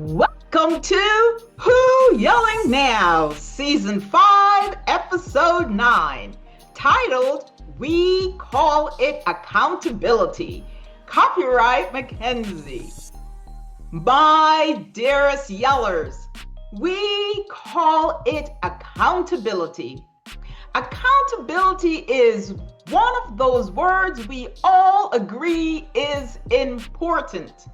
Welcome to Who Yelling Now, Season 5, Episode 9, titled We Call It Accountability. Copyright Mackenzie. My dearest yellers, we call it accountability. Accountability is one of those words we all agree is important.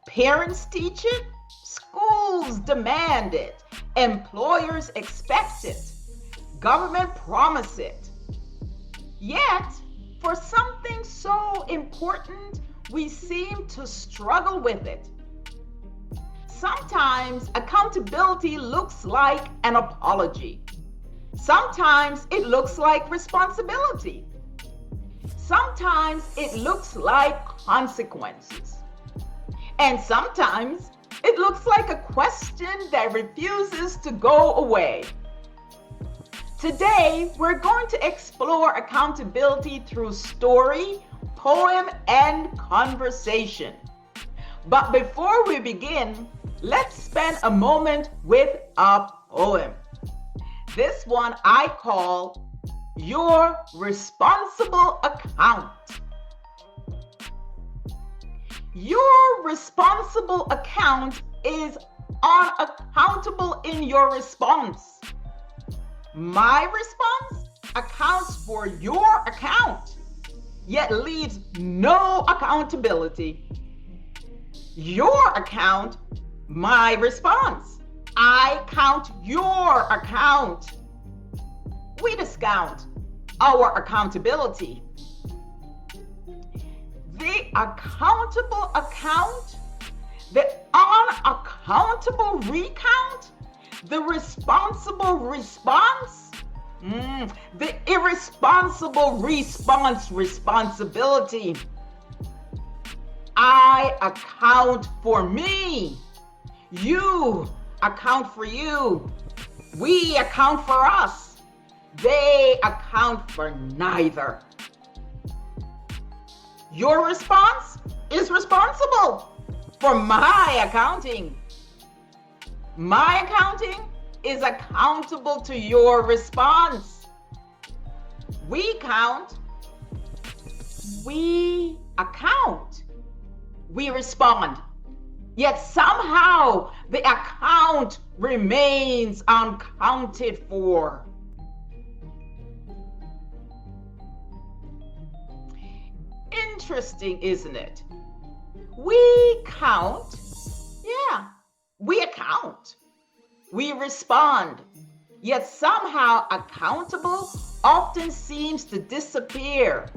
Parents teach it, schools demand it, employers expect it, government promise it. Yet, for something so important, we seem to struggle with it. Sometimes accountability looks like an apology. Sometimes it looks like responsibility. Sometimes it looks like consequences. And sometimes it looks like a question that refuses to go away. Today, we're going to explore accountability through story, poem, and conversation. But before we begin, let's spend a moment with a poem. This one I call Your Responsible Account. Your responsible account is unaccountable in your response. My response accounts for your account, yet leaves no accountability. Your account, my response. I count your account. We discount our accountability. The accountable account, the unaccountable recount, the responsible response, the irresponsible responsibility. I account for me. You account for you. We account for us. They account for neither. Your response is responsible for my accounting. My accounting is accountable to your response. We count. We account. We respond. Yet somehow the account remains uncounted for. Interesting, isn't it? We count, we account, we respond, yet somehow accountable often seems to disappear.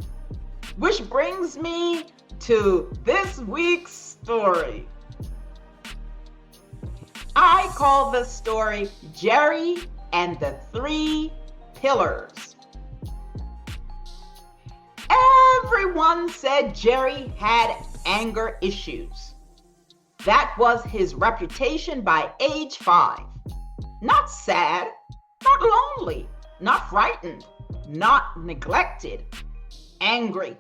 Which brings me to this week's story. I call the story Jerry and the Three Pillars. Everyone said Jerry had anger issues. That was his reputation by age 5. Not sad, not lonely, not frightened, not neglected, angry.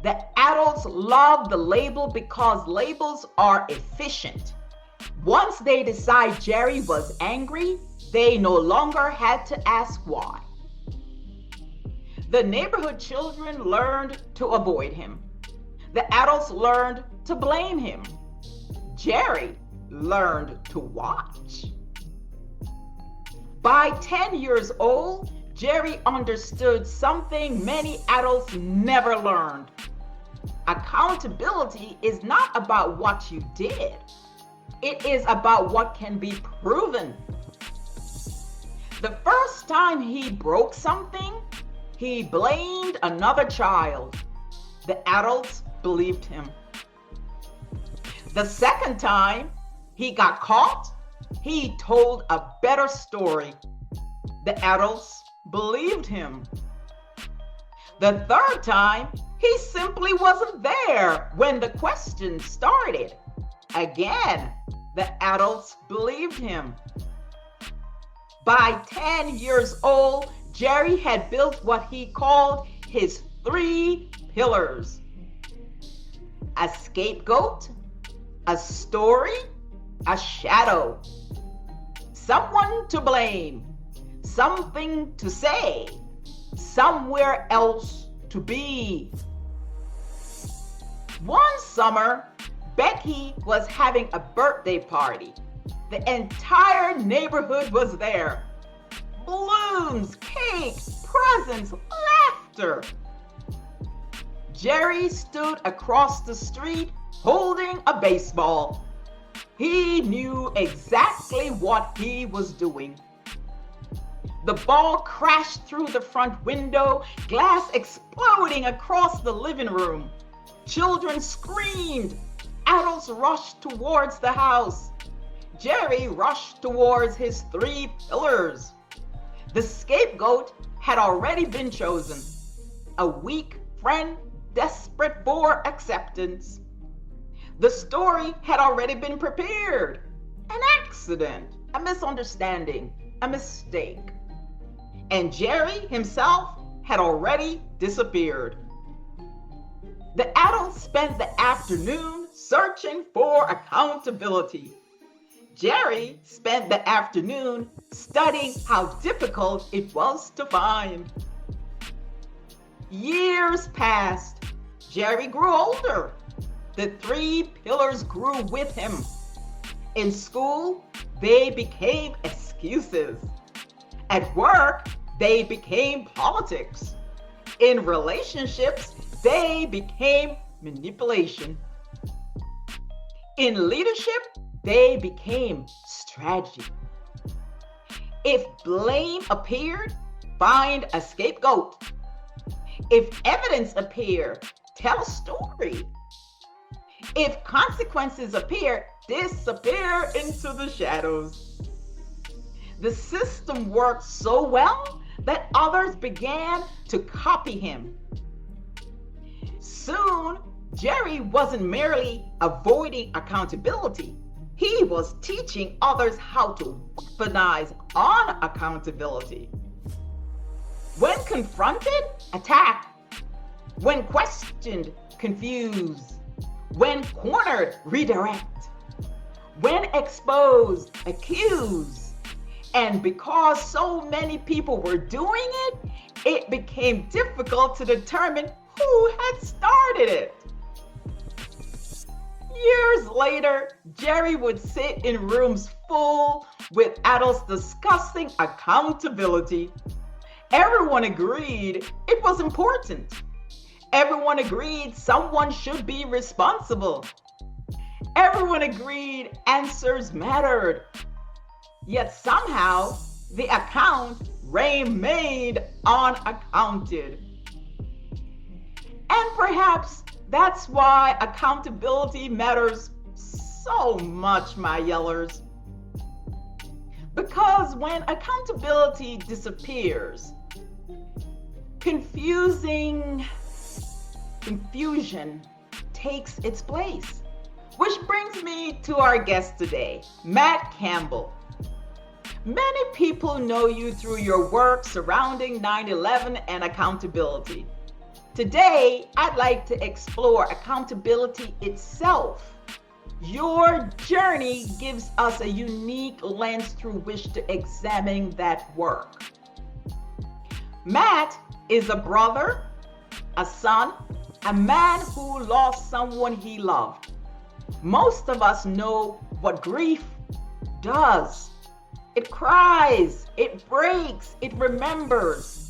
The adults love the label because labels are efficient. Once they decide Jerry was angry, they no longer had to ask why. The neighborhood children learned to avoid him. The adults learned to blame him. Jerry learned to watch. By 10 years old, Jerry understood something many adults never learned. Accountability is not about what you did. It is about what can be proven. The first time he broke something, he blamed another child. The adults believed him. The second time he got caught, he told a better story. The adults believed him. The third time, he simply wasn't there when the question started. Again, the adults believed him. By 10 years old, Jerry had built what he called his 3 pillars: a scapegoat, A story, a shadow, someone to blame, something to say, somewhere else to be. One summer, Becky was having a birthday party. The entire neighborhood was there. Balloons, cake, presents, laughter. Jerry stood across the street holding a baseball. He knew exactly what he was doing. The ball crashed through the front window, glass exploding across the living room. Children screamed. Adults rushed towards the house. Jerry rushed towards his 3 pillars. The scapegoat had already been chosen. A weak friend desperate for acceptance. The story had already been prepared. An accident, a misunderstanding, a mistake. And Jerry himself had already disappeared. The adults spent the afternoon searching for accountability. Jerry spent the afternoon studying how difficult it was to find. Years passed. Jerry grew older. The 3 pillars grew with him. In school, they became excuses. At work, they became politics. In relationships, they became manipulation. In leadership, they became strategy. If blame appeared, find a scapegoat. If evidence appeared, tell a story. If consequences appear, disappear into the shadows. The system worked so well that others began to copy him. Soon, Jerry wasn't merely avoiding accountability. He was teaching others how to weaponize unaccountability. When confronted, attack. When questioned, confuse. When cornered, redirect. When exposed, accuse. And because so many people were doing it, it became difficult to determine who had started it. Years later, Jerry would sit in rooms full with adults discussing accountability. Everyone agreed it was important. Everyone agreed someone should be responsible. Everyone agreed answers mattered. Yet somehow, the account remained unaccounted. And perhaps that's why accountability matters so much, my yellers. Because when accountability disappears, confusion takes its place. Which brings me to our guest today, Matt Campbell. Many people know you through your work surrounding 9/11 and accountability. Today, I'd like to explore accountability itself. Your journey gives us a unique lens through which to examine that work. Matt is a brother, a son, a man who lost someone he loved. Most of us know what grief does. It cries, it breaks, it remembers.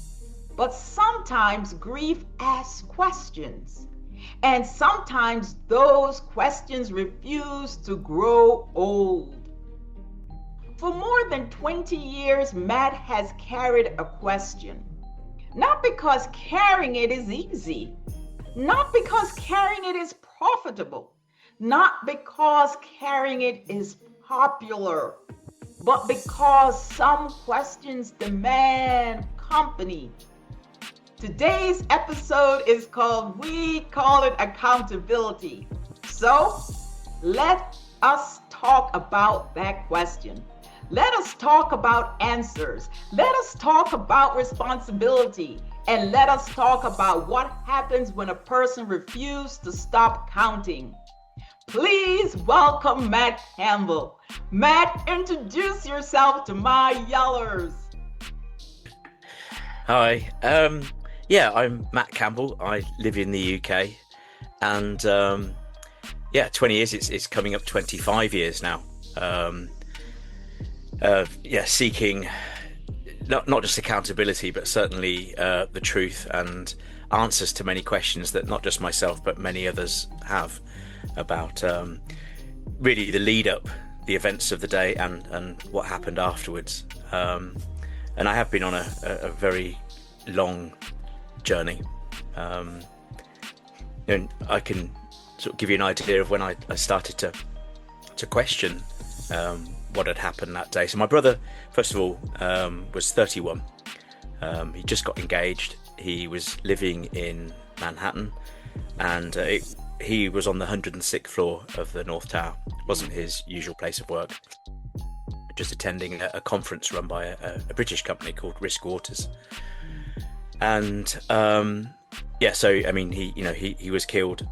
But sometimes grief asks questions, and sometimes those questions refuse to grow old. For more than 20 years, Matt has carried a question. Not because carrying it is easy, not because carrying it is profitable, not because carrying it is popular, but because some questions demand company. Today's episode is called We Call It Accountability. So let us talk about that question. Let us talk about answers. Let us talk about responsibility. And let us talk about what happens when a person refuses to stop counting. Please welcome Matt Campbell. Matt, introduce yourself to my yellers. Hi. I'm Matt Campbell. I live in the UK, and 20 years. It's coming up 25 years now. Seeking not just accountability, but certainly the truth and answers to many questions that not just myself but many others have about really the lead up, the events of the day, and what happened afterwards. And I have been on a very long journey. And I can sort of give you an idea of when I started to question what had happened that day. So my brother, first of all, was 31. He just got engaged. He was living in Manhattan, and he was on the 106th floor of the North Tower. It wasn't his usual place of work. Just attending a conference run by a British company called Risk Waters. And he was killed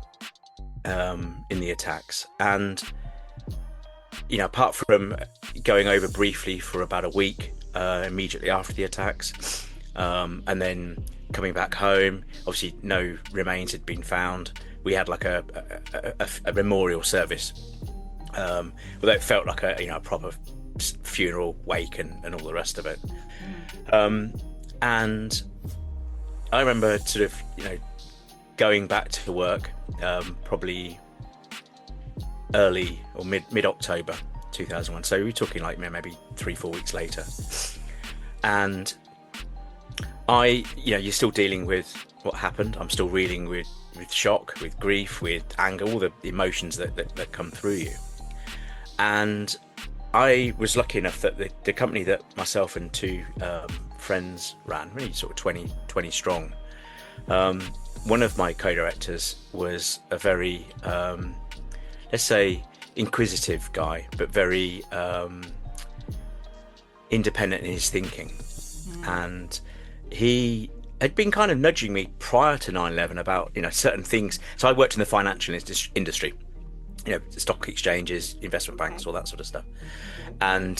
in the attacks. And apart from going over briefly for about a week immediately after the attacks, and then coming back home, obviously no remains had been found. We had like a memorial service, although it felt like a proper funeral, wake, and all the rest of it. And I remember sort of going back to work probably early or mid-October 2001, so we're talking like maybe 3-4 weeks later, and you're still dealing with what happened. I'm still reeling with shock, with grief, with anger, all the emotions that come through you. And I was lucky enough that the company that myself and two friends ran, really sort of 20 strong, one of my co-directors was a very, let's say, inquisitive guy, but very independent in his thinking. And he had been kind of nudging me prior to 9/11 about certain things. So I worked in the financial industry, stock exchanges, investment banks, all that sort of stuff, and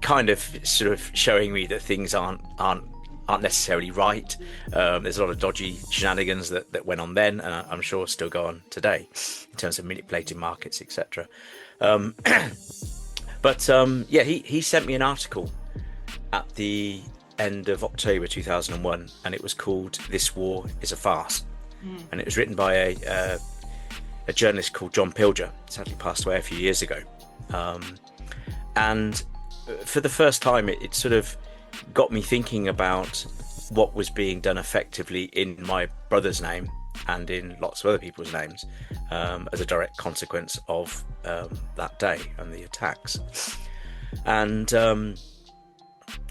kind of sort of showing me that things aren't necessarily right. There's a lot of dodgy shenanigans that went on then, and I'm sure still go on today in terms of manipulating markets, etc. He sent me an article at the end of October 2001, and it was called "This War is a Farce," and it was written by a journalist called John Pilger. Sadly passed away a few years ago, and for the first time it sort of got me thinking about what was being done effectively in my brother's name and in lots of other people's names as a direct consequence of that day and the attacks. And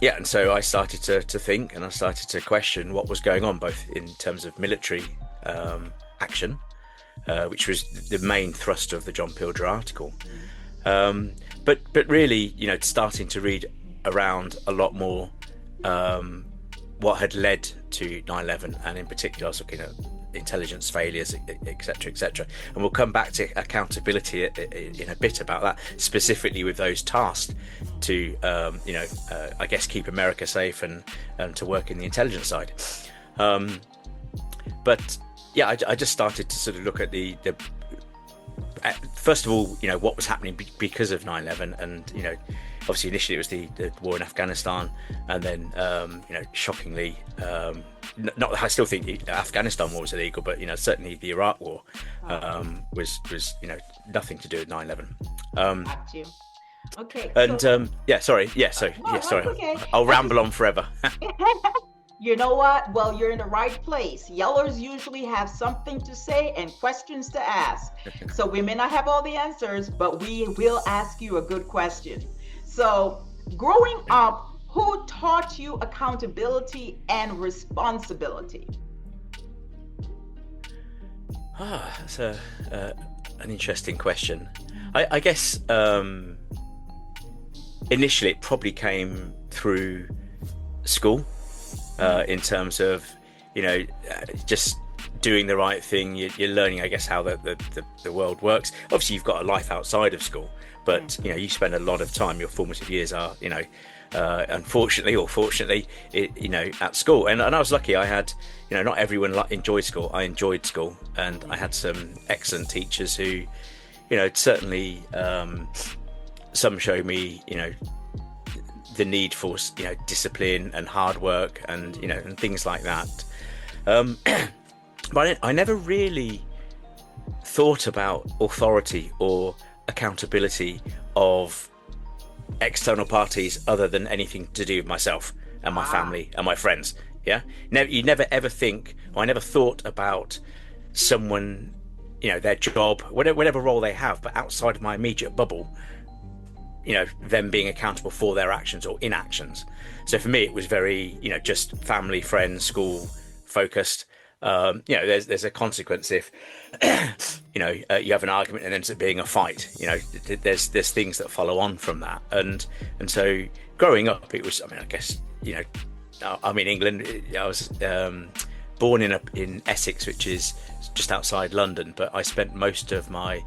and so I started to think, and I started to question what was going on, both in terms of military action, which was the main thrust of the John Pilger article, but really, starting to read around a lot more what had led to 9/11, and in particular I was looking at intelligence failures, etc. And we'll come back to accountability in a bit about that, specifically with those tasked to I guess keep America safe and to work in the intelligence side. I just started to sort of look at the first of all, what was happening because of 9/11, and obviously initially it was the war in Afghanistan, and then shockingly, I still think the Afghanistan war was illegal, but certainly the Iraq war was nothing to do with 9/11. Got you. Okay. And sorry. Okay. I'll ramble on forever. You know what? Well, you're in the right place. Yellers usually have something to say and questions to ask. So we may not have all the answers, but we will ask you a good question. So growing up, who taught you accountability and responsibility? That's an interesting question. I guess initially it probably came through school. In terms of just doing the right thing. You're learning, I guess, how the world works. Obviously, you've got a life outside of school, but you spend a lot of time. Your formative years are, unfortunately or fortunately, at school. And I was lucky. I had, not everyone enjoyed school. I enjoyed school, and I had some excellent teachers who, certainly some showed me, the need for discipline and hard work and and things like that. But I never really thought about authority or accountability of external parties other than anything to do with myself and my family and my friends. Yeah, you never ever think, or I never thought about someone, their job, whatever role they have, but outside of my immediate bubble, them being accountable for their actions or inactions. So for me, it was very, just family, friends, school focused. There's a consequence if, you have an argument and ends up being a fight. There's things that follow on from that. And so growing up, it was, I guess, I'm in England. I was born in Essex, which is just outside London, but I spent most of my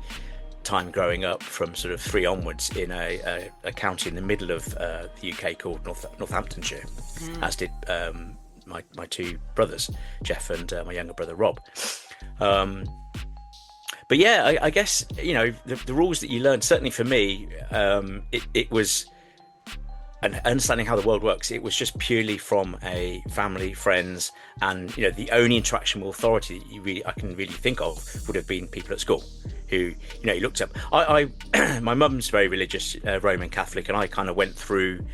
time growing up from sort of 3 onwards in a county in the middle of the UK called Northamptonshire, as did my 2 brothers, Jeff and my younger brother Rob. But yeah, I guess the rules that you learn, certainly for me, it was and understanding how the world works. It was just purely from a family, friends, and the only interaction with authority that I can really think of would have been people at school who you looked up. I my mum's very religious, Roman Catholic, and I kind of went through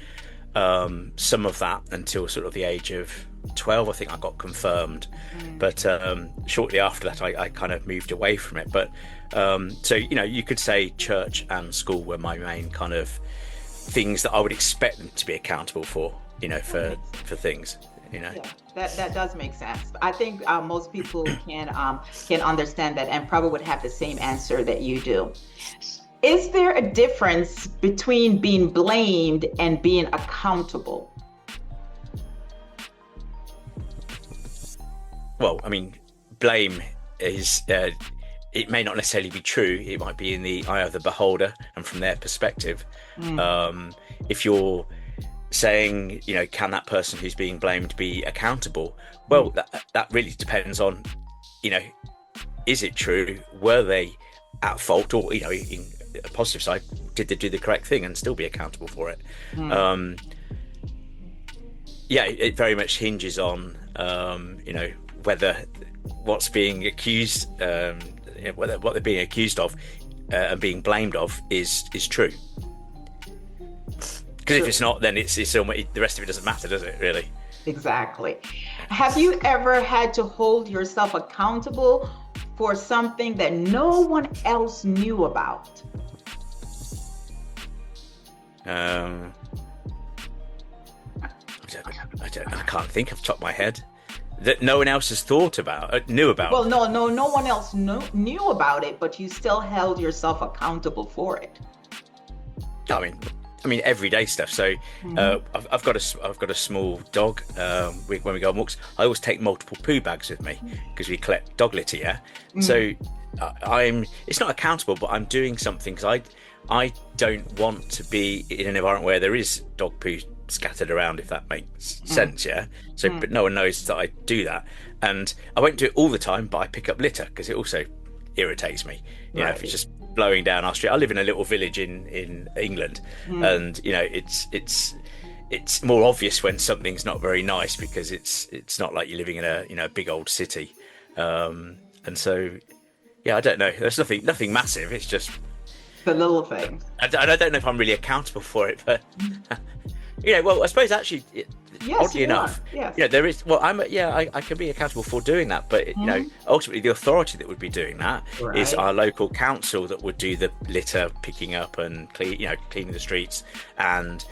some of that until sort of the age of 12. I think I got confirmed, but shortly after that I kind of moved away from it. But so you could say church and school were my main kind of things that I would expect them to be accountable for, for things. Yeah, that does make sense. I think most people can understand that and probably would have the same answer that you do. Is there a difference between being blamed and being accountable? Well, blame is, it may not necessarily be true. It might be in the eye of the beholder and from their perspective. If you're saying, can that person who's being blamed be accountable? Well, that really depends on, is it true? Were they at fault? Or, in a positive side, did they do the correct thing and still be accountable for it? It very much hinges on, whether what's being accused, whether what they're being accused of and being blamed of is true. Because if it's not, then it's the rest of it doesn't matter, does it, really? Exactly. Have you ever had to hold yourself accountable for something that no one else knew about? I can't think off the top of my head. That no one else has knew about. Well, no one else knew about it, but you still held yourself accountable for it. I mean everyday stuff. So I've got a small dog. When we go on walks, I always take multiple poo bags with me because we collect dog litter. Yeah. So it's not accountable, but I'm doing something because I don't want to be in an environment where there is dog poo scattered around, if that makes sense. Yeah. So but no one knows that I do that, and I won't do it all the time, but I pick up litter because it also irritates me. If it's just blowing down our street. I live in a little village in England, and it's more obvious when something's not very nice because it's not like you're living in a big old city, and so I don't know. There's nothing massive. It's just the little things. I don't know if I'm really accountable for it, but well, I suppose actually. Oddly enough, there is. Well, I can be accountable for doing that, but ultimately the authority that would be doing that is our local council that would do the litter picking up and cleaning the streets. And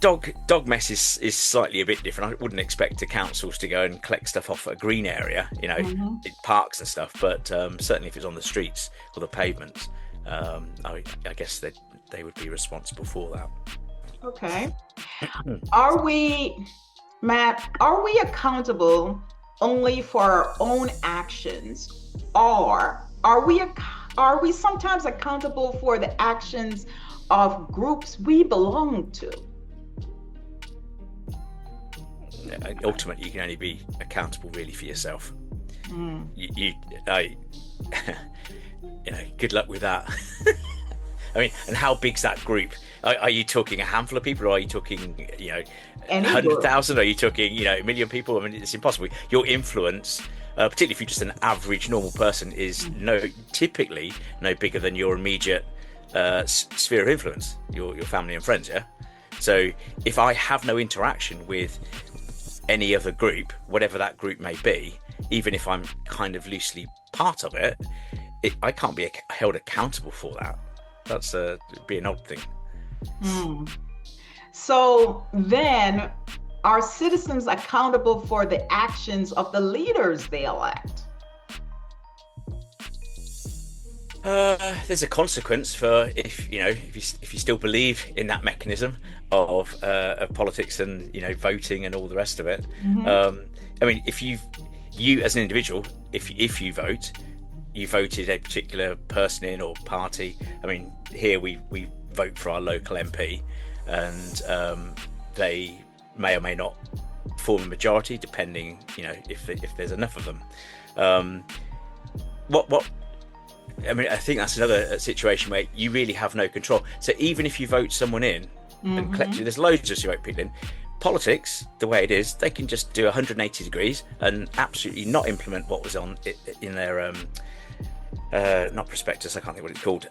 dog mess is slightly a bit different. I wouldn't expect the councils to go and collect stuff off a green area, in parks and stuff. But certainly if it's on the streets or the pavements, I guess that they would be responsible for that. Okay. Matt, are we accountable only for our own actions, or are we sometimes accountable for the actions of groups we belong to? Ultimately, you can only be accountable really for yourself. I, good luck with that. I mean, and how big's that group? Are you talking a handful of people, or are you talking, Any 100,000? Are you talking, a million people? I mean, it's impossible. Your influence, particularly if you're just an average normal person, is typically no bigger than your immediate sphere of influence, your family and friends. Yeah. So if I have no interaction with any other group, whatever that group may be, even if I'm kind of loosely part of it, I can't be held accountable for that. That's be an odd thing. So then, are citizens accountable for the actions of the leaders they elect? There's a consequence for if you still believe in that mechanism of politics and voting and all the rest of it. I mean, if you as an individual, if you vote, you voted a particular person in or party. I mean, here we vote for our local MP, and they may or may not form a majority, depending if there's enough of them. I mean, I think that's another situation where you really have no control. So even if you vote someone in, and collectively there's loads of us who vote people in, politics, the way it is, they can just do 180 degrees and absolutely not implement what was on in their not prospectus, I can't think what it's called.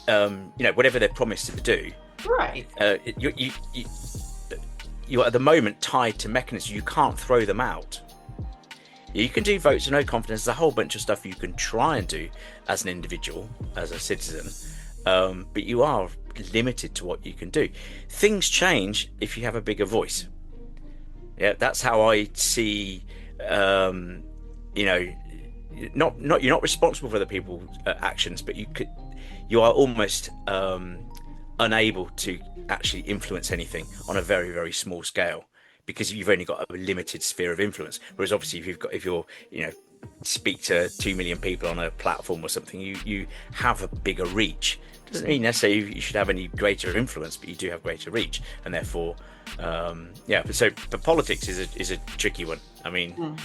Whatever they're promised to do. Right. You're at the moment tied to mechanisms. You can't throw them out. You can do votes of no confidence. There's a whole bunch of stuff you can try and do as an individual, as a citizen, but you are limited to what you can do. Things change if you have a bigger voice. Yeah, that's how I see. You're not responsible for other people's actions, but you are almost unable to actually influence anything on a very, very small scale, because you've only got a limited sphere of influence. Whereas obviously if you're speak to 2 million people on a platform or something, you have a bigger reach. Doesn't mean necessarily you should have any greater influence, but you do have greater reach, and therefore but politics is a tricky one. I mean,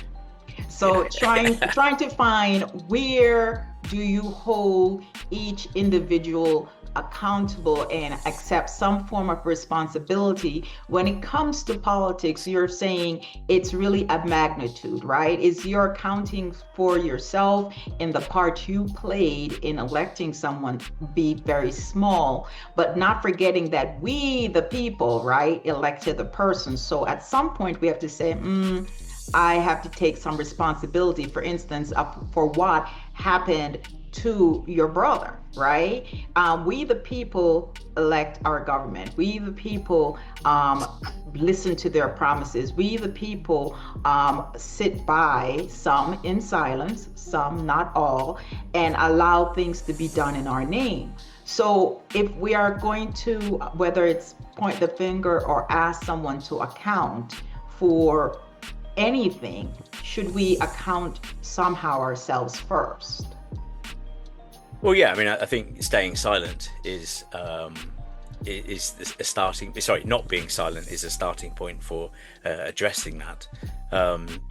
so trying to find, where do you hold each individual accountable and accept some form of responsibility. When it comes to politics, you're saying it's really a magnitude, right? Is you're accounting for yourself and the part you played in electing someone be very small, but not forgetting that we, the people, right, elected the person. So at some point we have to say, I have to take some responsibility, for instance, for what happened to your brother, right? We the people elect our government. We the people listen to their promises. We the people sit by, some in silence, some not all, and allow things to be done in our name. So if we are going to, whether it's point the finger or ask someone to account for anything, should we account somehow ourselves first? Well, yeah, I mean, I think staying silent is a starting. Sorry, not being silent is a starting point for addressing that.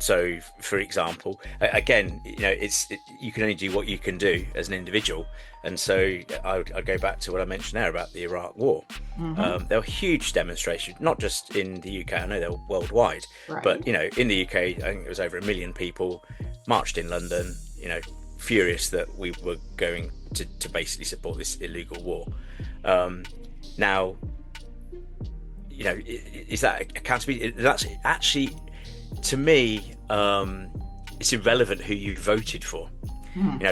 So, for example, again, you can only do what you can do as an individual, and so I go back to what I mentioned there about the Iraq War. There were huge demonstrations, not just in the UK. I know they're worldwide, right. But in the UK, I think it was over 1 million people marched in London. Furious that we were going to basically support this illegal war. Now, is that accountability? That's actually, to me, it's irrelevant who you voted for.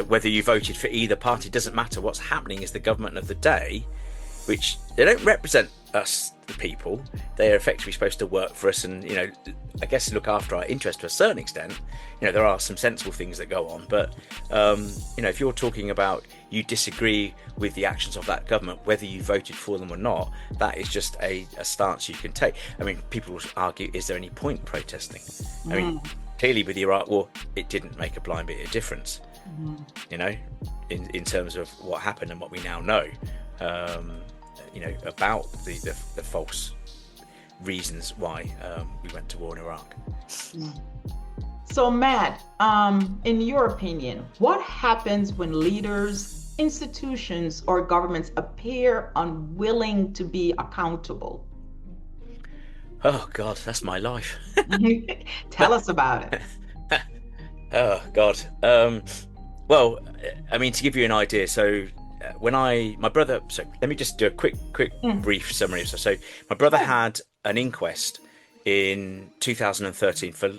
Whether you voted for either party doesn't matter. What's happening is the government of the day, which they don't represent us, the people. They are effectively supposed to work for us and, I guess look after our interest to a certain extent. There are some sensible things that go on, but if you're talking about you disagree with the actions of that government, whether you voted for them or not, that is just a stance you can take. I mean, people will argue, is there any point protesting? I mean, clearly with the Iraq War, it didn't make a blind bit of difference. Mm-hmm. You know, in terms of what happened and what we now know, you know, about the false reasons why we went to war in Iraq. So Matt, in your opinion, what happens when leaders, institutions, or governments appear unwilling to be accountable? Oh God, that's my life. Tell us about it. Oh God. Well, I mean, to give you an idea, so when my brother, so let me just do a quick brief summary. So my brother had an inquest in 2013 for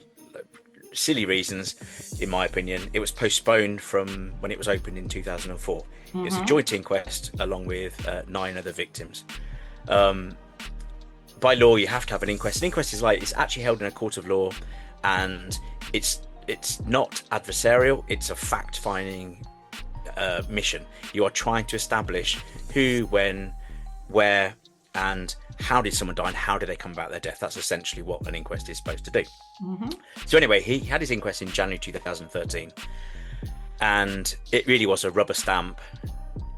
silly reasons, in my opinion. It was postponed from when it was opened in 2004. It was a joint inquest along with 9 other victims. By law, you have to have an inquest. An inquest is it's actually held in a court of law, and it's not adversarial. It's a fact-finding mission. You are trying to establish who, when, where, and how did someone die, and how did they come about their death. That's essentially what an inquest is supposed to do. So anyway, he had his inquest in January 2013, and it really was a rubber stamp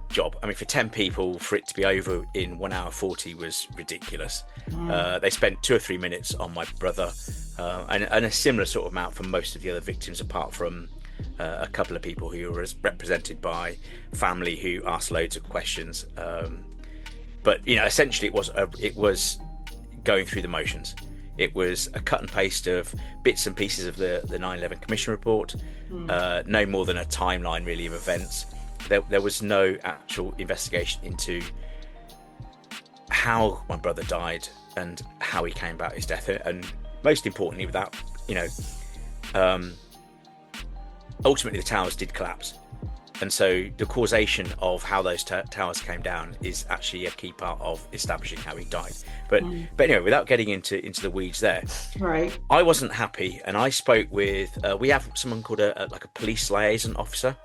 job. I mean, for 10 people, for it to be over in 1 hour 40 was ridiculous. They spent 2 or 3 minutes on my brother, and a similar sort of amount for most of the other victims, apart from a couple of people who were represented by family who asked loads of questions. But you know, essentially, it was going through the motions. It was a cut and paste of bits and pieces of the 9/11 Commission report, no more than a timeline really of events. There was no actual investigation into how my brother died and how he came about his death, and most importantly, without, you know, ultimately the towers did collapse, and so the causation of how those towers came down is actually a key part of establishing how he died. But anyway, without getting into the weeds there, right? I wasn't happy, and I spoke with we have someone called a police liaison officer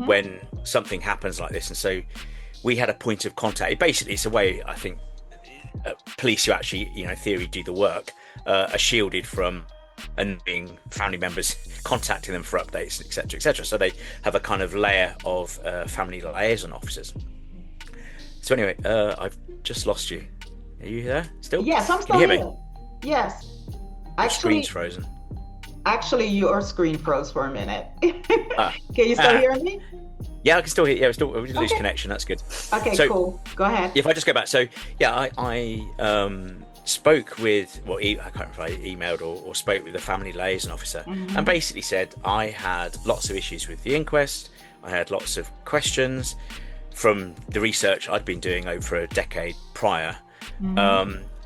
when something happens like this, and so we had a point of contact. Basically, it's a way, I think, police who actually, you know, in theory do the work are shielded from annoying family members contacting them for updates, etc., etc. So they have a kind of layer of family liaison officers. So anyway, I've just lost you. Are you there still? Yes, I'm still here. Yes. Your screen's frozen. Actually, your screen froze for a minute. Can you still hear me? Yeah, I can still hear. Yeah, we didn't lose connection. That's good. Okay, so, cool. Go ahead. If I just go back, so yeah, I spoke with, well, I can't remember if I emailed or spoke with the family liaison officer, and basically said I had lots of issues with the inquest. I had lots of questions from the research I'd been doing over a decade prior,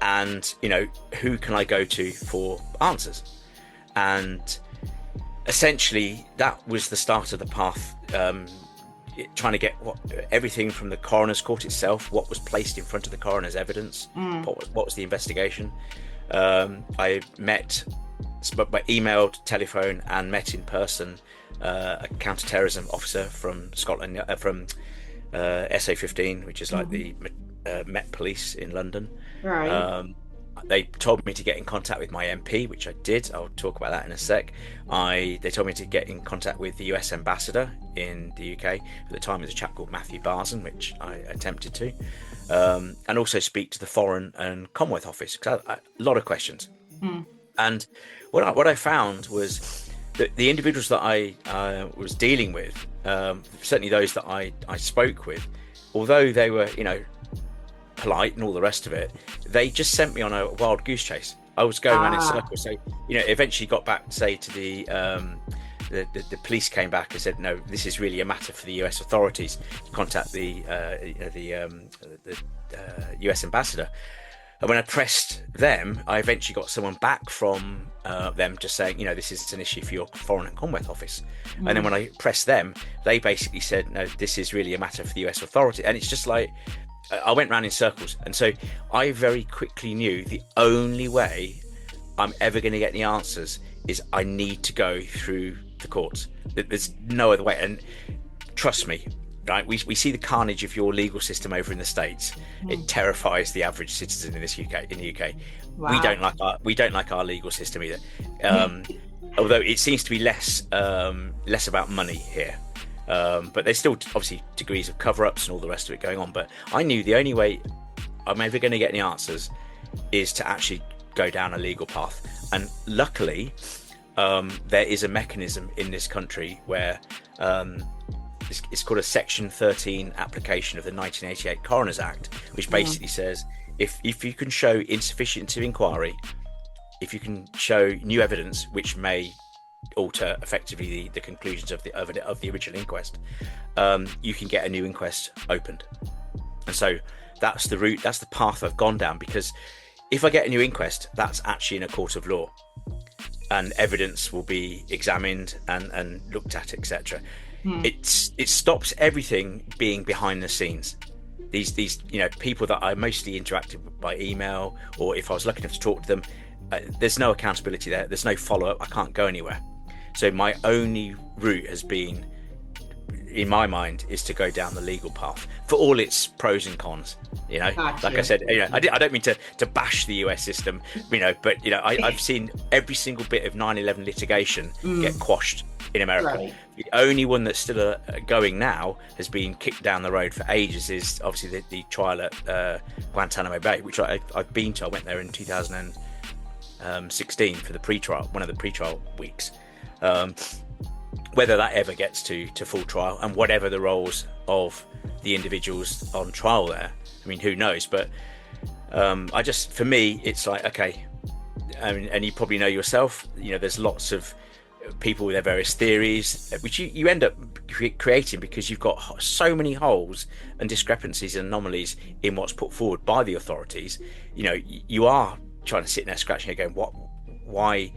and you know, who can I go to for answers? And essentially, that was the start of the path. Trying to get everything from the coroner's court itself, what was placed in front of the coroner's evidence, what was the investigation. I emailed, telephone, and met in person a counter-terrorism officer from Scotland, from SA15, which is like the Met Police in London. Right. They told me to get in contact with my MP, which I did. I'll talk about that in a sec. They told me to get in contact with the US ambassador in the UK. At the time, it was a chap called Matthew Barson, which I attempted to, and also speak to the Foreign and Commonwealth Office, because I a lot of questions. And what I found was that the individuals that I was dealing with, certainly those that I spoke with, although they were, you know, polite and all the rest of it, they just sent me on a wild goose chase. I was going around in circles. So, you know, eventually got back, say, to the police came back and said, no, this is really a matter for the US authorities. Contact the US ambassador. And when I pressed them, I eventually got someone back from them just saying, you know, this is an issue for your Foreign and Commonwealth Office. And then when I pressed them, they basically said, no, this is really a matter for the US authority. And it's just like, I went round in circles. And so I very quickly knew the only way I'm ever going to get the answers is I need to go through the courts. There's no other way. And trust me, right? We see the carnage of your legal system over in the States. It terrifies the average citizen in the UK. Wow. We don't like our legal system either. although it seems to be less about money here. But there's still obviously degrees of cover-ups and all the rest of it going on. But I knew the only way I'm ever going to get any answers is to actually go down a legal path. And luckily, there is a mechanism in this country where it's called a Section 13 application of the 1988 Coroners Act, which basically says if you can show insufficiency of inquiry, if you can show new evidence which may alter effectively the conclusions of the original inquest, you can get a new inquest opened. And so that's the route, that's the path I've gone down, because if I get a new inquest, that's actually in a court of law, and evidence will be examined and looked at, etc. It stops everything being behind the scenes. These people that I mostly interacted with by email, or if I was lucky enough to talk to them, there's no accountability there. There's no follow-up. I can't go anywhere. So my only route has been, in my mind, is to go down the legal path, for all its pros and cons. Gotcha. Like I said, I don't mean to bash the US system, but I've seen every single bit of 9/11 litigation get quashed in America. Right. The only one that's still going now, has been kicked down the road for ages, is obviously the trial at Guantanamo Bay, which I've been to. I went there in 2016 for the pre-trial, one of the pre-trial weeks. Whether that ever gets to full trial, and whatever the roles of the individuals on trial there, I mean, who knows? But for me, it's like, okay, and you probably know yourself, there's lots of people with their various theories, which you end up creating because you've got so many holes and discrepancies and anomalies in what's put forward by the authorities. You are trying to sit there scratching your head going, why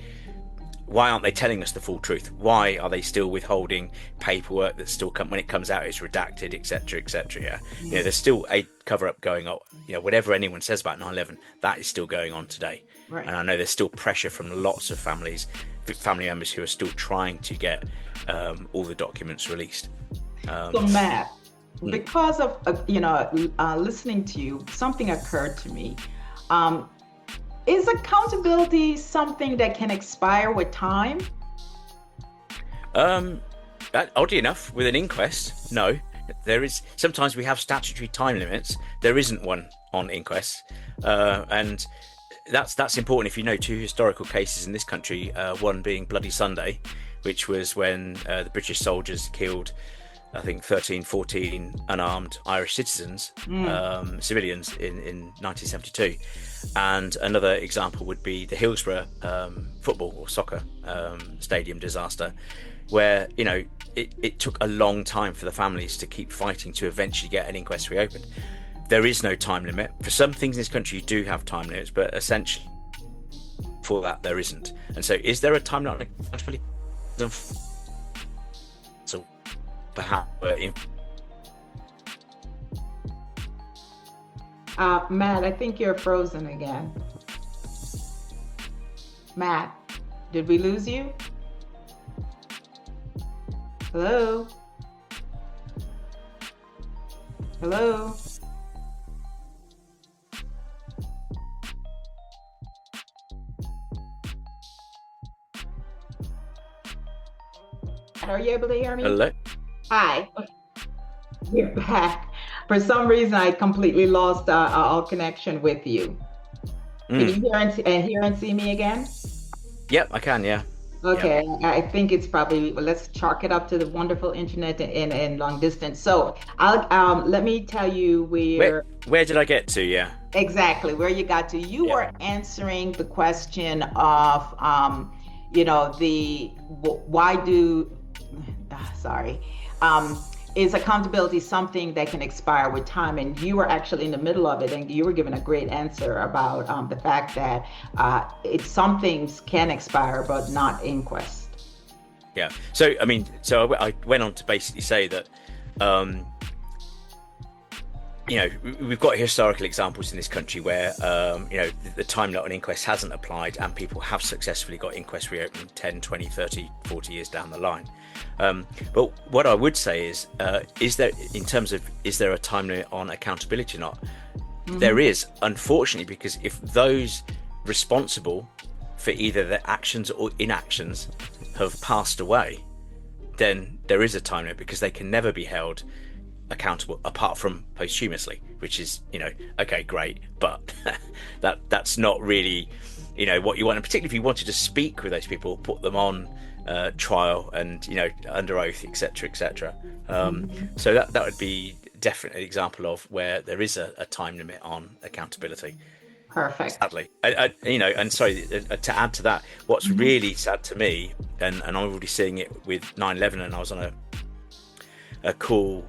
aren't they telling us the full truth? Why are they still withholding paperwork that still when it comes out it's redacted, etc., etc. There's still a cover-up going on. Whatever anyone says about 9/11, that is still going on today. Right. And I know there's still pressure from lots of family members who are still trying to get all the documents released. So Matt, because of listening to you, something occurred to me. Is accountability something that can expire with time? Oddly enough, with an inquest, no. There is, sometimes we have statutory time limits. There isn't one on inquests, and that's important. If you know two historical cases in this country, one being Bloody Sunday, which was when the British soldiers killed, I think, 14 unarmed Irish citizens, civilians in 1972. And another example would be the Hillsborough football or soccer stadium disaster, where it took a long time for the families to keep fighting to eventually get an inquest reopened. There is no time limit. For some things in this country, you do have time limits, but essentially for that there isn't. And so, is there a time limit? So perhaps Matt, I think you're frozen again. Matt, did we lose you? Hello? Hello? Are you able to hear me? Hello? Hi. We're back. For some reason, I completely lost all connection with you. Can you hear and see me again? Yep, I can, yeah. Okay, yeah. I think it's probably, let's chalk it up to the wonderful internet and long distance. So let me tell you where did I get to? Yeah. Exactly where you got to. You were answering the question of, is accountability something that can expire with time? And you were actually in the middle of it, and you were given a great answer about the fact that some things can expire, but not inquest. Yeah. So I went on to basically say that we've got historical examples in this country where the time limit on inquest hasn't applied, and people have successfully got inquest reopened 10, 20, 30, 40 years down the line. But what I would say is there a time limit on accountability or not? There is, unfortunately, because if those responsible for either their actions or inactions have passed away, then there is a time limit, because they can never be held accountable apart from posthumously, which is, okay, great, but that's not really, what you want. And particularly if you wanted to speak with those people, put them on trial and, under oath, etc. So that would be definitely an example of where there is a time limit on accountability. Perfect. Sadly, and sorry, to add to that, what's really sad to me, and I'm already seeing it with 9/11, and I was on a call.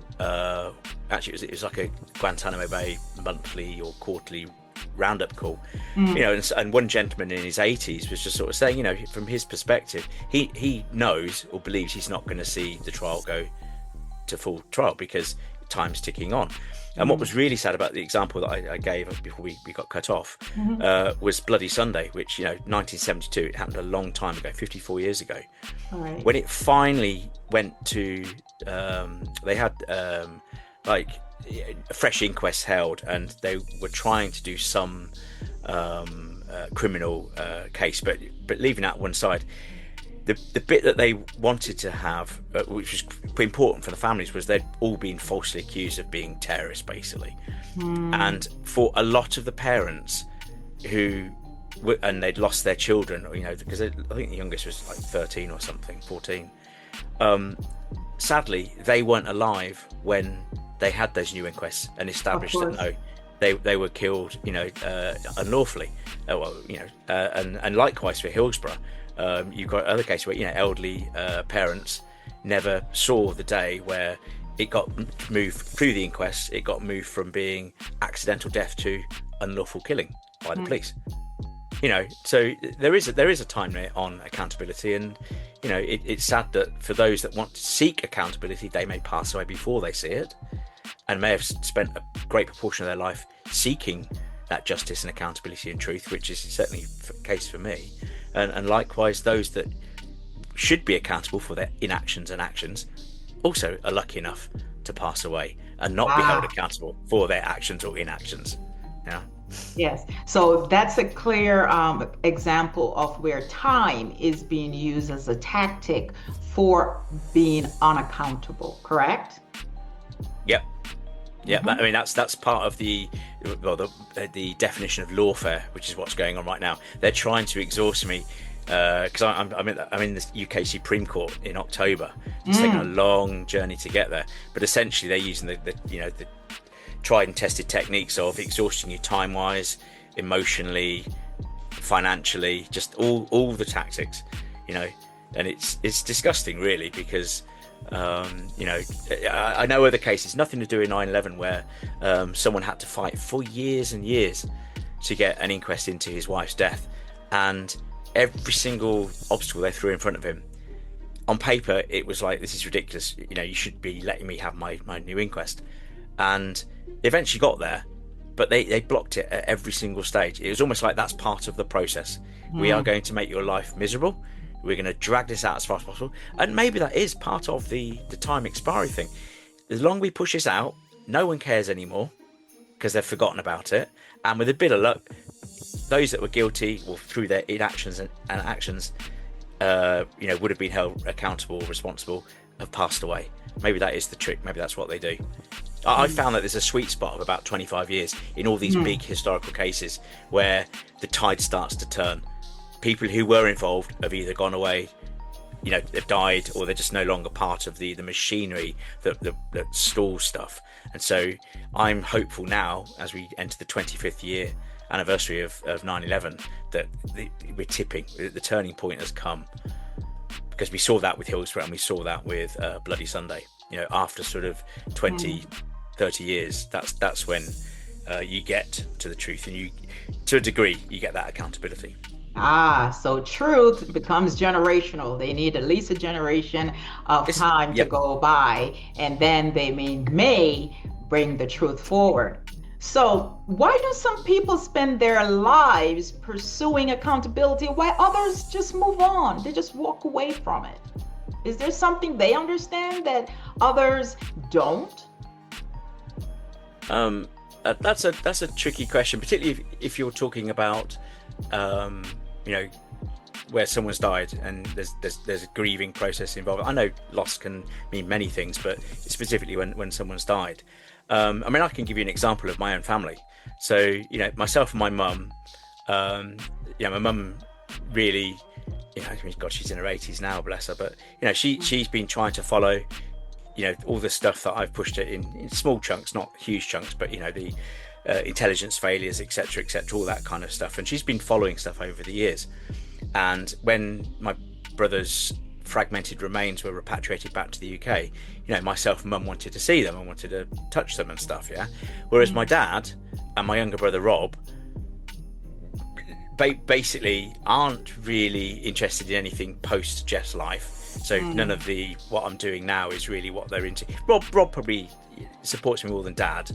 Actually, it was like a Guantanamo Bay monthly or quarterly roundup call. And one gentleman in his 80s was just sort of saying, from his perspective, he knows or believes he's not going to see the trial go to full trial because time's ticking on. And what was really sad about the example that I gave before we got cut off was Bloody Sunday, which, 1972, it happened a long time ago, 54 years ago. Right. When it finally went to, they had a fresh inquest held, and they were trying to do some criminal case, but leaving that one side, the bit that they wanted to have, which was important for the families, was they'd all been falsely accused of being terrorists, basically. And for a lot of the parents and they'd lost their children, because I think the youngest was like 13 or something, 14. Sadly, they weren't alive when they had those new inquests and established that no, they were killed, unlawfully. And likewise for Hillsborough. You've got other cases where elderly parents never saw the day where it got moved through the inquest. It got moved from being accidental death to unlawful killing by the police. So there is a time limit on accountability, and it's sad that for those that want to seek accountability, they may pass away before they see it, and may have spent a great proportion of their life seeking that justice and accountability and truth, which is certainly the case for me. And likewise, those that should be accountable for their inactions and actions also are lucky enough to pass away and not be held accountable for their actions or inactions. Yeah. Yes. So that's a clear example of where time is being used as a tactic for being unaccountable, correct? Yep. Yeah, I mean that's part of the definition of lawfare, which is what's going on right now. They're trying to exhaust me because I'm in the UK Supreme Court in October. It's taken a long journey to get there, but essentially they're using the tried and tested techniques of exhausting you time-wise, emotionally, financially, just all the tactics, and it's disgusting, really, because. I know other cases, nothing to do with 9/11, where someone had to fight for years and years to get an inquest into his wife's death, and every single obstacle they threw in front of him, on paper it was like, this is ridiculous, you should be letting me have my new inquest. And they eventually got there, but they blocked it at every single stage. It was almost like that's part of the process. We are going to make your life miserable. We're going to drag this out as far as possible. And maybe that is part of the time expiry thing. As long as we push this out, no one cares anymore because they've forgotten about it. And with a bit of luck, those that were guilty, or through their inactions and actions, would have been held accountable, responsible, have passed away. Maybe that is the trick. Maybe that's what they do. I found that there's a sweet spot of about 25 years in all these big historical cases where the tide starts to turn. People who were involved have either gone away, they've died, or they're just no longer part of the machinery that stalls stuff. And so I'm hopeful now, as we enter the 25th year anniversary of 9/11, that we're tipping. The turning point has come, because we saw that with Hillsborough and we saw that with Bloody Sunday. After sort of 20-30 years, that's when you get to the truth, and to a degree you get that accountability. So truth becomes generational. They need at least a generation of time to go by, and then they may bring the truth forward. So why do some people spend their lives pursuing accountability while others just move on? They just walk away from it. Is there something they understand that others don't? That's a tricky question, particularly if you're talking about where someone's died and there's a grieving process involved. I know loss can mean many things, but specifically when someone's died. I mean, I can give you an example of my own family. So, you know, myself and my mum, my mum really, you know, I mean, God, she's in her 80s now, bless her. But, you know, she's been trying to follow, you know, all the stuff that I've pushed it in small chunks, not huge chunks, but, you know, the intelligence failures, etc., all that kind of stuff. And she's been following stuff over the years. And when my brother's fragmented remains were repatriated back to the UK, you know, myself and mum wanted to see them and wanted to touch them and stuff, yeah. Whereas my dad and my younger brother Rob basically aren't really interested in anything post Jeff's life. So none of what I'm doing now is really what they're into. Rob probably supports me more than Dad.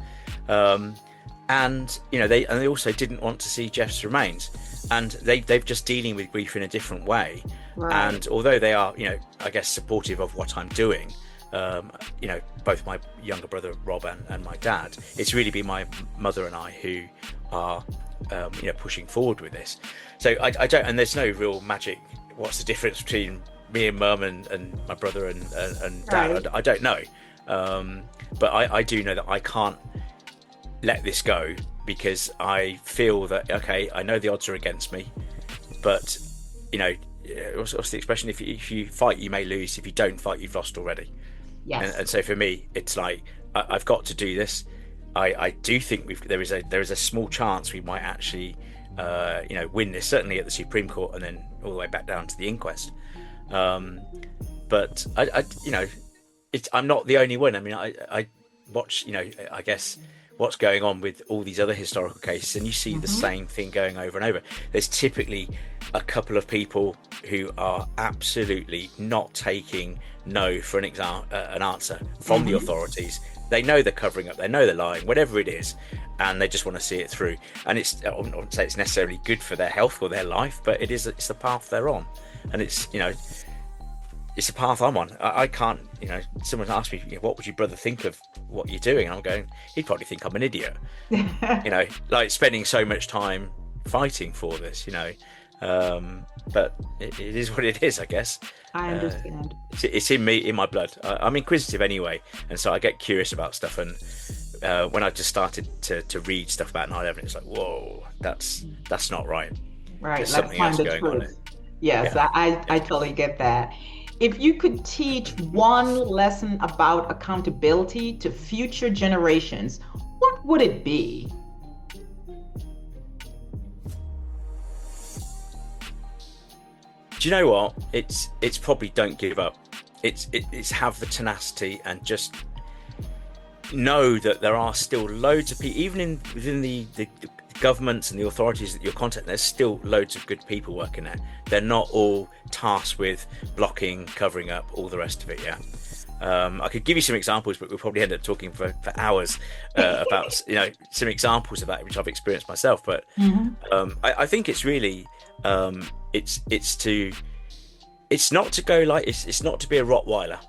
And you know, they also didn't want to see Jeff's remains, and they're just dealing with grief in a different way. Right. And although they are, you know, I guess supportive of what I'm doing, you know, both my younger brother Rob and my dad, it's really been my mother and I who are, you know, pushing forward with this. So I don't, and there's no real magic. What's the difference between me and mum and my brother and dad? Right. I don't know, but I do know that I can't let this go, because I feel that, okay, I know the odds are against me, but, you know, what's the expression? If you fight, you may lose. If you don't fight, you've lost already. Yes. And so for me, it's like I've got to do this. I do think there is a small chance we might actually, you know, win this. Certainly at the Supreme Court, and then all the way back down to the inquest. But I you know, I'm not the only one. I mean, I watch, you know, I guess, what's going on with all these other historical cases, and you see the same thing going over and over. There's typically a couple of people who are absolutely not taking no for an answer from the authorities. They know they're covering up, they know they're lying, whatever it is, and they just want to see it through. And I wouldn't say it's necessarily good for their health or their life, but it's the path they're on, and it's, you know, it's the path I'm on. I can't, you know, someone asked me, you know, what would your brother think of what you're doing? And I'm going, he'd probably think I'm an idiot. You know, like spending so much time fighting for this, you know. But it is what it is, I guess. I understand. It's in me, in my blood. I'm inquisitive anyway, and so I get curious about stuff. And when I just started to read stuff about 9/11, it's like, whoa, that's not right. Right, there's something else going on. Yes, yeah. I totally get that. If you could teach one lesson about accountability to future generations, what would it be? Do you know what? It's probably don't give up. It's have the tenacity and just know that there are still loads of people, even within the governments and the authorities that you're contacting, there's still loads of good people working there. They're not all tasked with blocking, covering up, all the rest of it. Yeah. I could give you some examples, but we'll probably end up talking for hours about, you know, some examples of that which I've experienced myself. But I think it's really it's not to go like it's not to be a Rottweiler.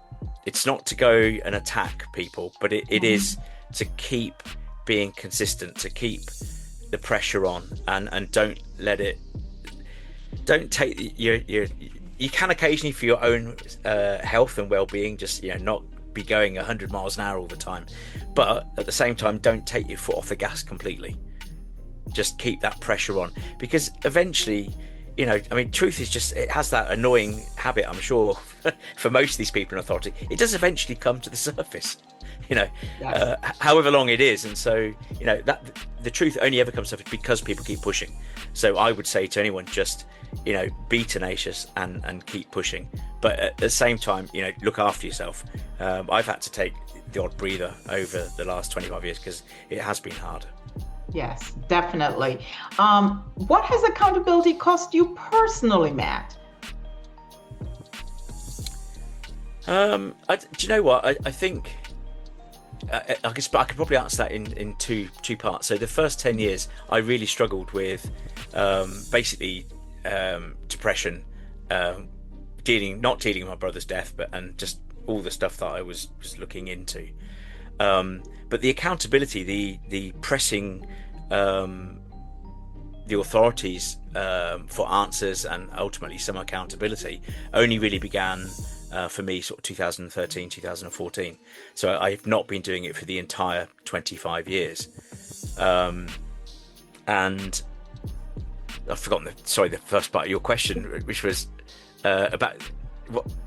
It's not to go and attack people, but it is to keep being consistent, to keep the pressure on, and don't let it. Don't take your. You can occasionally, for your own health and well-being, just, you know, not be going 100 miles an hour all the time, but at the same time, don't take your foot off the gas completely. Just keep that pressure on, because eventually, you know, I mean, truth is just, it has that annoying habit, I'm sure, for most of these people in authority. It does eventually come to the surface, you know, yes. However long it is. And so, you know, that the truth only ever comes to surface because people keep pushing. So I would say to anyone, just, you know, be tenacious and keep pushing. But at the same time, you know, look after yourself. I've had to take the odd breather over the last 25 years because it has been hard. Yes, definitely. What has accountability cost you personally, Matt? Do you know what? I think I could probably answer that in two parts. So the first 10 years, I really struggled with basically depression, not dealing with my brother's death, and just all the stuff that I was looking into. But the accountability, the pressing the authorities for answers and ultimately some accountability only really began for me sort of 2013, 2014. So I've not been doing it for the entire 25 years. And I've forgotten the first part of your question, which was about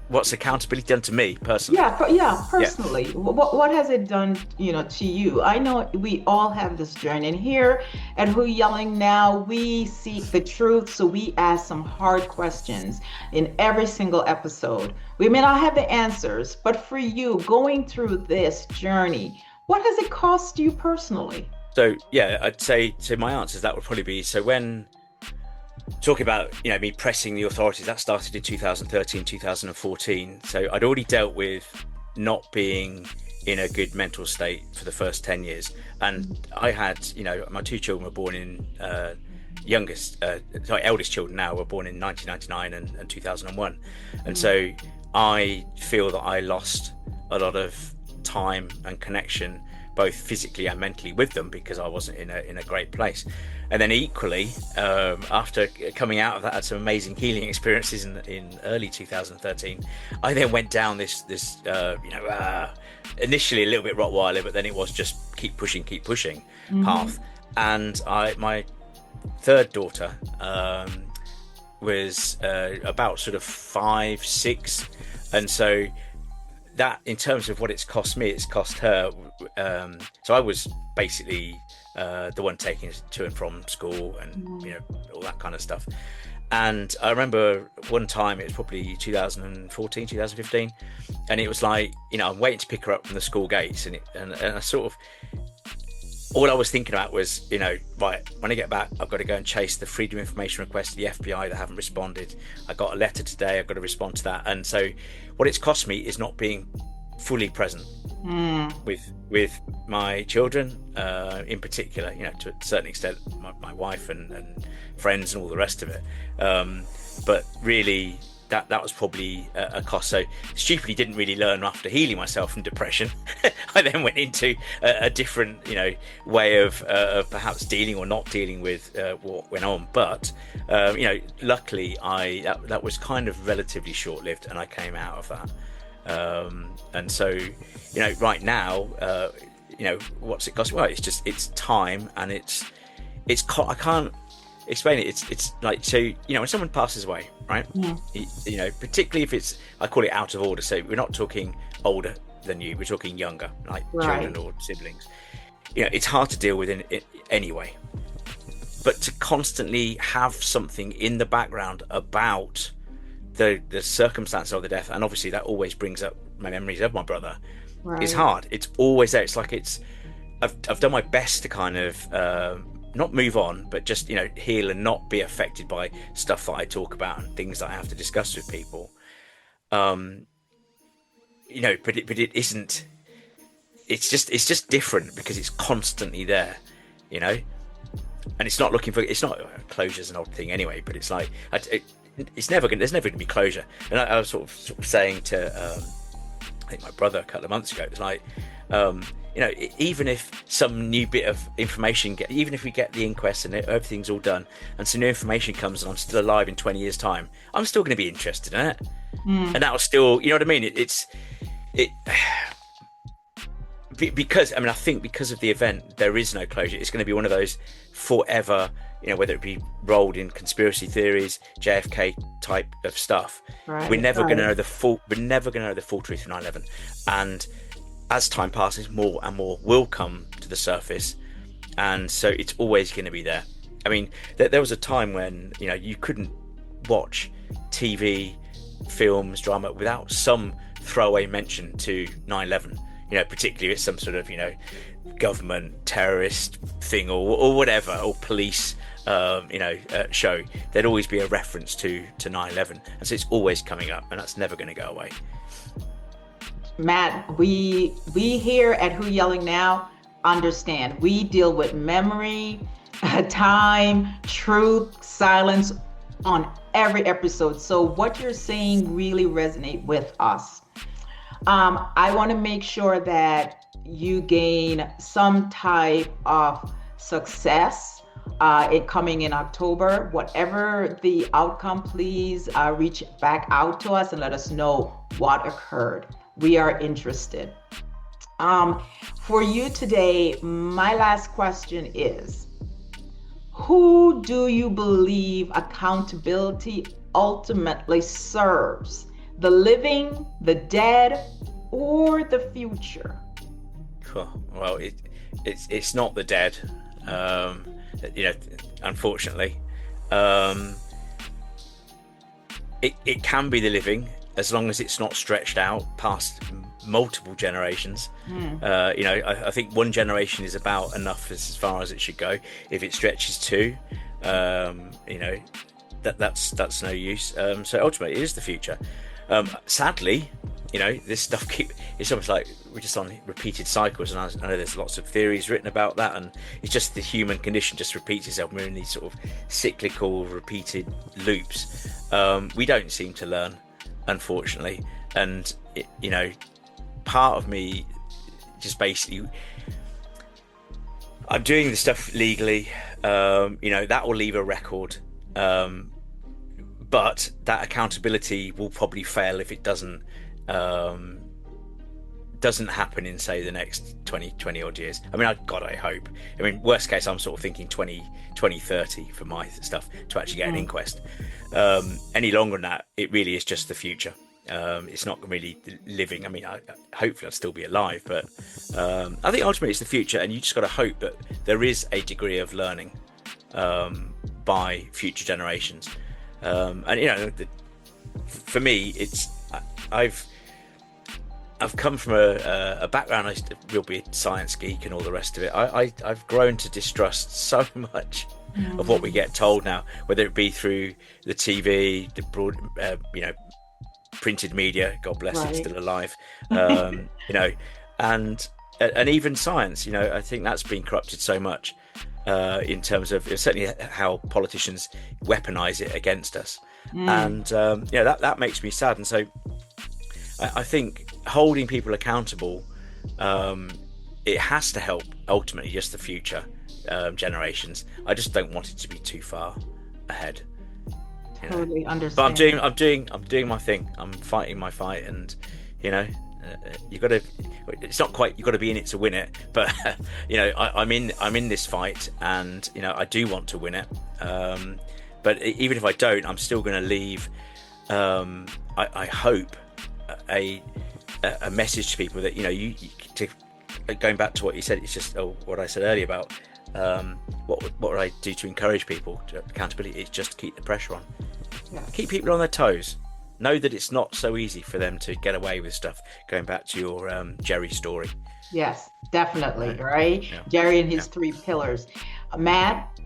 what's accountability done to me personally. Personally. What has it done, to you? I know we all have this journey, and here at Who Yelling Now, we seek the truth, so we ask some hard questions in every single episode. We may not have the answers, but for you, going through this journey, what has it cost you personally? So yeah, I'd say to my answers that would probably be, so when talking about me pressing the authorities, that started in 2013, 2014. So I'd already dealt with not being in a good mental state for the first 10 years, and I had my two children were born in eldest children now were born in 1999 and 2001, and so I feel that I lost a lot of time and connection, both physically and mentally, with them, because I wasn't in a great place. And then equally, after coming out of that, I had some amazing healing experiences in early 2013. I then went down this initially a little bit Rottweiler, but then it was just keep pushing path. And my third daughter was about sort of 5, 6, and so that, in terms of what it's cost me, it's cost her. So I was basically the one taking us to and from school and all that kind of stuff. And I remember one time, it was probably 2014, 2015, and it was like, I'm waiting to pick her up from the school gates, and I sort of, all I was thinking about was, right, when I get back, I've got to go and chase the Freedom of Information request to the FBI that haven't responded. I got a letter today, I've got to respond to that. And so what it's cost me is not being fully present with my children, in particular, to a certain extent, my wife and friends and all the rest of it. But really, that was probably a cost. So stupidly didn't really learn after healing myself from depression. I then went into a different way of perhaps dealing or not dealing with what went on, but luckily that was kind of relatively short-lived, and I came out of that. And so right now, what's it cost? Well, it's time, and I can't explain it. It's like, so when someone passes away, right? Particularly if it's, I call it out of order, so we're not talking older than you, we're talking younger, like children or siblings. It's hard to deal with it anyway, but to constantly have something in the background about the circumstance of the death, and obviously that always brings up my memories of my brother, is hard. It's always there. It's like I've done my best to kind of not move on, but just heal and not be affected by stuff that I talk about and things that I have to discuss with people. But it isn't. It's just different because it's constantly there, and it's not looking for. It's not closure's an odd thing anyway, but it's like it's never going. There's never going to be closure. And I was sort of saying to I think my brother a couple of months ago, it was like, even if some new bit of information, even if we get the inquest and everything's all done, and some new information comes and I'm still alive in 20 years' time, I'm still going to be interested in it. And that'll still, you know what I mean? Because I think because of the event, there is no closure. It's going to be one of those forever, whether it be rolled in conspiracy theories, JFK type of stuff. We're never going to know the full. We're never going to know the full truth of 9/11. And as time passes, more and more will come to the surface, and so it's always going to be there. I mean, there was a time when you couldn't watch TV, films, drama without some throwaway mention to 9/11. Particularly if it's some sort of government terrorist thing or whatever, or police show. There'd always be a reference to 9/11, and so it's always coming up, and that's never going to go away. Matt, we here at Who Yelling Now understand. We deal with memory, time, truth, silence on every episode. So what you're saying really resonates with us. I want to make sure that you gain some type of success it coming in October. Whatever the outcome, please reach back out to us and let us know what occurred. We are interested. For you today, my last question is, who do you believe accountability ultimately serves? The living, the dead, or the future? Well, it's not the dead, unfortunately. It can be the living, as long as it's not stretched out past multiple generations. I think one generation is about enough as far as it should go. If it stretches two, that's no use. So ultimately, it is the future. Sadly, this stuff it's almost like we're just on repeated cycles, and I know there's lots of theories written about that, and it's just the human condition just repeats itself. We're in these sort of cyclical, repeated loops. We don't seem to learn, unfortunately, and part of me just basically, I'm doing the stuff legally, that will leave a record, but that accountability will probably fail if it doesn't happen in, say, the next 20 odd years. I mean, I hope. I mean, worst case, I'm sort of thinking 2030 for my stuff to actually get an inquest. Any longer than that, it really is just the future. It's not really living. I mean, hopefully I'll still be alive, but I think ultimately it's the future, and you just got to hope that there is a degree of learning by future generations. For me, I've come from a background. I used to really be a science geek and all the rest of it. I've grown to distrust so much of what we get told now, whether it be through the TV, the broad, printed media. God bless it's still alive. And even science. I think that's been corrupted so much in terms of certainly how politicians weaponize it against us. And that makes me sad. And so I think holding people accountable, it has to help ultimately just the future generations. I just don't want it to be too far ahead. Totally understand. But I'm doing my thing. I'm fighting my fight, and you got to. It's not quite. You got to be in it to win it, but I'm in this fight, and I do want to win it. But even if I don't, I'm still going to leave. I hope a message to people that going back to what you said. It's just what I said earlier about what would I do to encourage people to accountability. It's just keep the pressure on. Yes. Keep people on their toes. Know that it's not so easy for them to get away with stuff. Going back to your Jerry story. Yes, definitely. Right. Yeah. Jerry and his 3 pillars. Matt,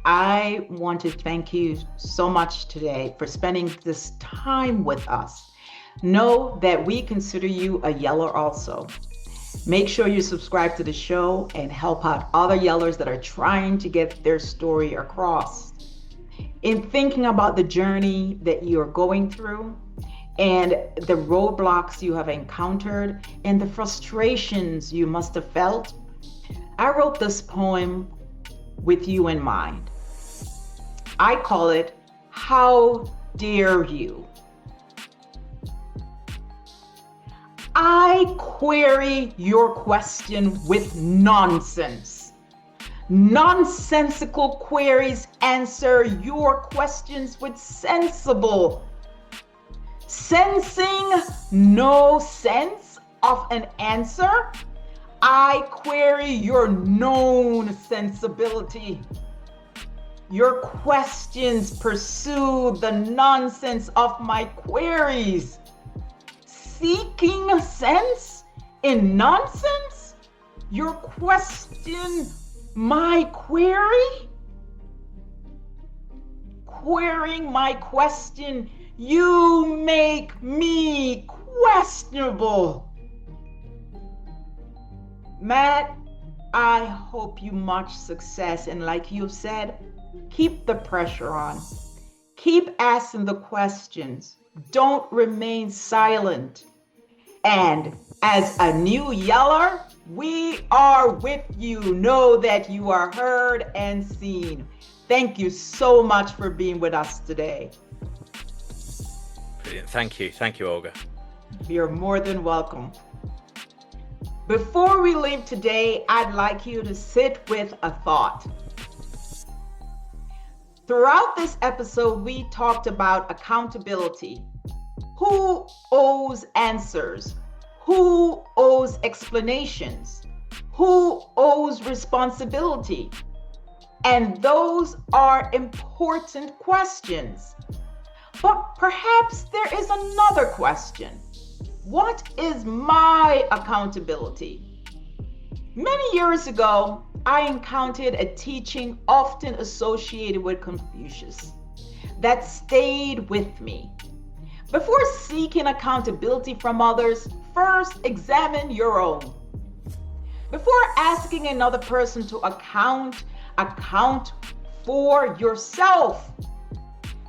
I want to thank you so much today for spending this time with us. Know that we consider you a yeller also. Make sure you subscribe to the show and help out other yellers that are trying to get their story across. In thinking about the journey that you're going through and the roadblocks you have encountered and the frustrations you must have felt, I wrote this poem with you in mind. I call it, How Dare You? I query your question with nonsense. Nonsensical queries answer your questions with sensible. Sensing no sense of an answer, I query your known sensibility. Your questions pursue the nonsense of my queries. Seeking sense in nonsense? Your question, my query? Querying my question, you make me questionable. Matt, I hope you much success, and like you've said, keep the pressure on. Keep asking the questions. Don't remain silent. And as a new yeller, we are with you. Know that you are heard and seen. Thank you so much for being with us today. Brilliant. Thank you. Thank you, Olga. You're more than welcome. Before we leave today, I'd like you to sit with a thought. Throughout this episode, we talked about accountability. Who owes answers? Who owes explanations? Who owes responsibility? And those are important questions. But perhaps there is another question. What is my accountability? Many years ago, I encountered a teaching often associated with Confucius that stayed with me. Before seeking accountability from others, first examine your own. Before asking another person to account for yourself.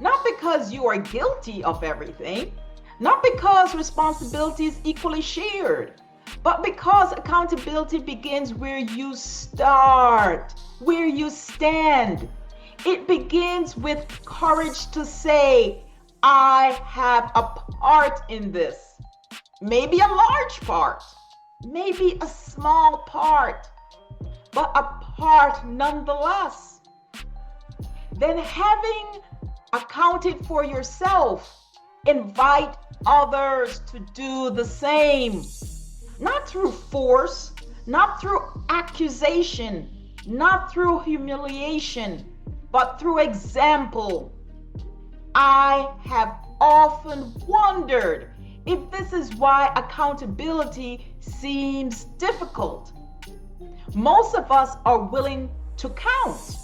Not because you are guilty of everything, not because responsibility is equally shared, but because accountability begins where you start, where you stand. It begins with courage to say, I have a part in this. Maybe a large part, maybe a small part, but a part nonetheless. Then, having accounted for yourself, invite others to do the same. Not through force, not through accusation, not through humiliation, but through example. I have often wondered if this is why accountability seems difficult. Most of us are willing to count.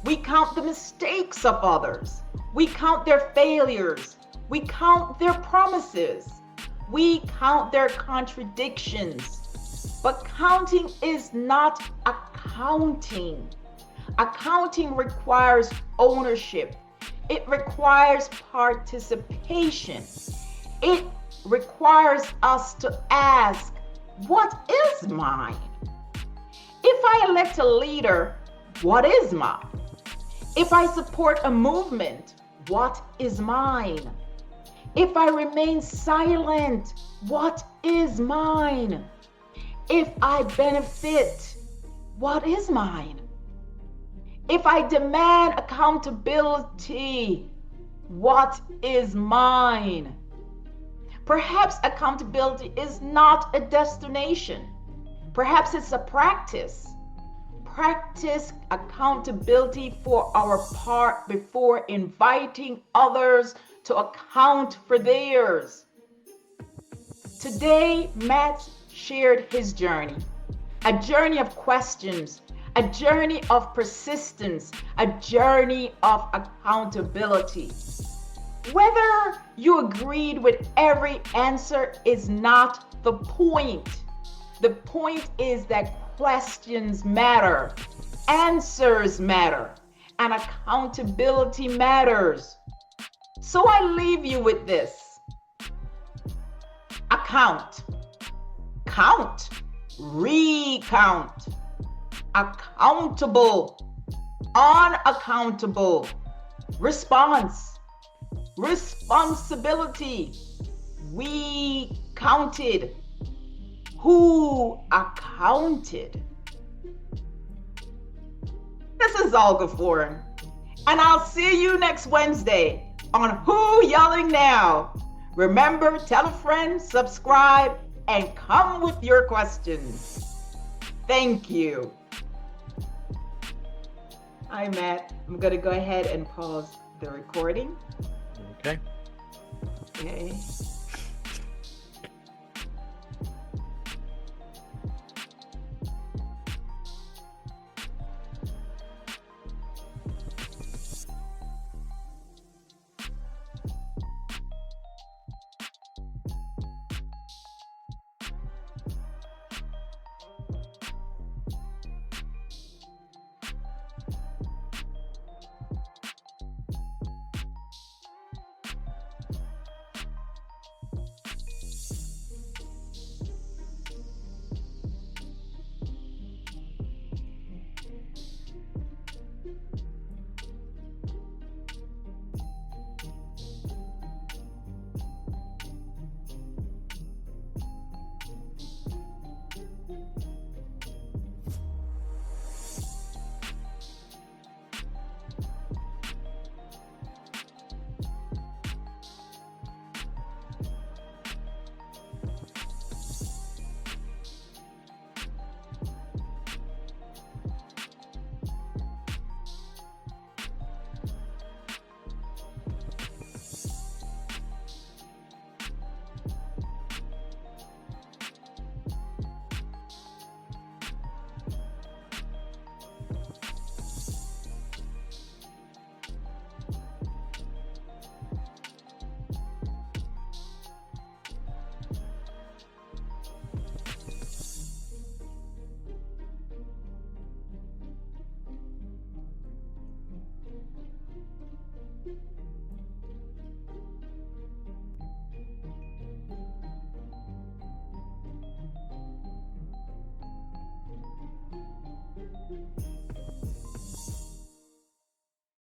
We count the mistakes of others. We count their failures. We count their promises. We count their contradictions. But counting is not accounting. Accounting requires ownership. It requires participation. It requires us to ask, what is mine? If I elect a leader, what is mine? If I support a movement, what is mine? If I remain silent, what is mine? If I benefit, what is mine? If I demand accountability, what is mine? Perhaps accountability is not a destination. Perhaps it's a practice. Practice accountability for our part before inviting others to account for theirs. Today, Matt shared his journey, a journey of questions, a journey of persistence, a journey of accountability. Whether you agreed with every answer is not the point. The point is that questions matter, answers matter, and accountability matters. So I leave you with this. Account, count, recount, accountable, unaccountable, response, responsibility, we counted, who accounted. This is Olga Foreign, and I'll see you next Wednesday on Who Yelling Now. Remember, tell a friend, subscribe, and come with your questions. Thank you. Hi, Matt. I'm going to go ahead and pause the recording. Okay. Okay.